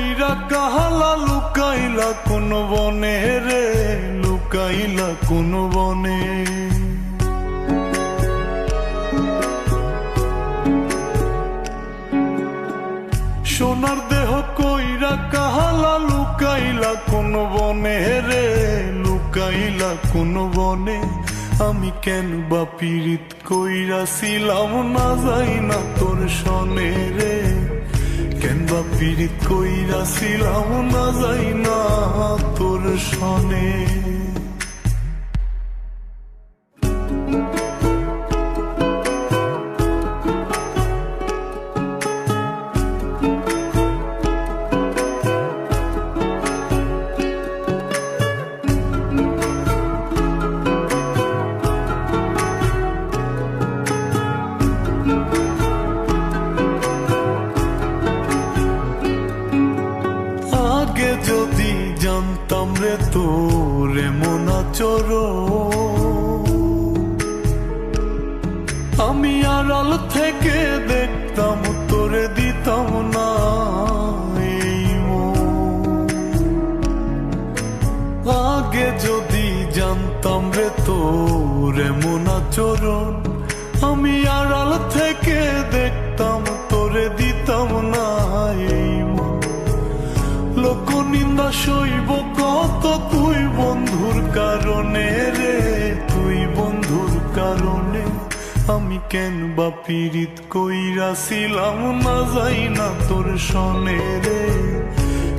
কইরা কাহালা লুকাইলা কোন বনে রে, লুকাইলা কোন বনে। সোনার দেহ কইরা কাহালা লুকাইলা কোন বনে রে, লুকাইলা কোন বনে। আমি কেন বা পীড়িত কইরাছিলাম না যাই না তোর সনে রে, কেন বা পীড়িত কইরাছিলাম না যাই না তোর সনে। আগে যদি জানতাম রে তোর এমন আচরণ, আমি আড়াল থেকে দেখতাম তোরে দিতাম না এই মন। আগে যদি জানতাম রে তোর এমন আচরণ, আমি আড়াল থেকে দেখতাম তোরে দিতাম না এই মন। লোক নিন্দা সইব কত তুই বন্ধুর কারণে রে, তুই বন্ধুর কারণে। আমি কেন বা পীড়িত কইরাছিলাম না যাই না তোর সনে রে,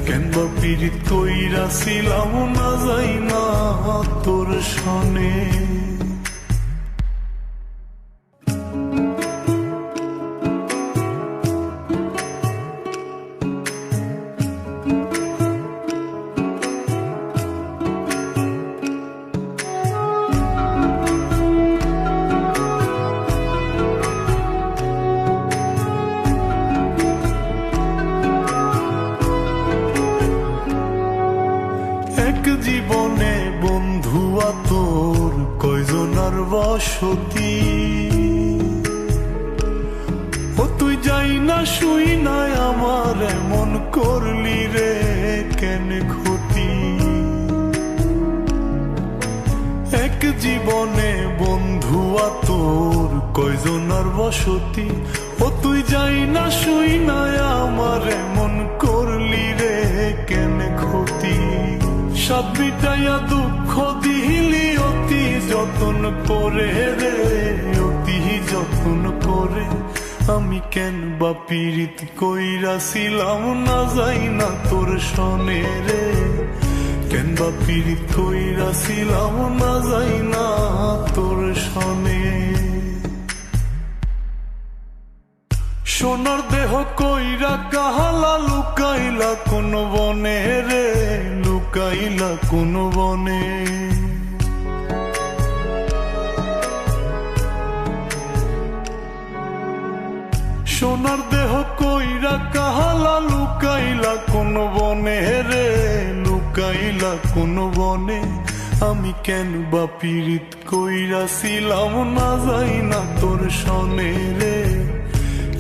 কেন বা পীড়িত কইরাছিলাম না যাই না তোর সনে। জীবনে বন্ধু তোর কয়জনার বসতি, ও তুই যাই না শুই নাই আমার এমন করলি রে কেন ক্ষতি। এক জীবনে বন্ধু তোর কয়জনার বসতি, ও তুই যাই না শুই নাই আমার এমন করলি রে কেন ক্ষতি। সব মিটাইয়া দুঃখ দিলি অতি যতন করে রে, অতি যতন করে। আমি কেন বা পীড়িত কইরাছিলাম না যাই না তোর সনে রে, কেন বা পীড়িত কইরাছিলাম না যাই না তোর সনে। সোনার দেহ কইরা কাহালা লুকাইলা কোন বনে রে, লুকাইলা কোন বনে। সোনার দেহ কইরা কাহালা লুকাইলা কোন বনে রে, লুকাইলা কোন বনে। আমি কেন বা পীড়িত কইরাছিলাম না যাই না তোর সনে রে,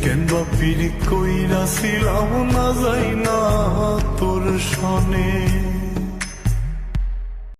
কেন বা পীড়িত কইরাছিলাম না যাই না তোর সনে।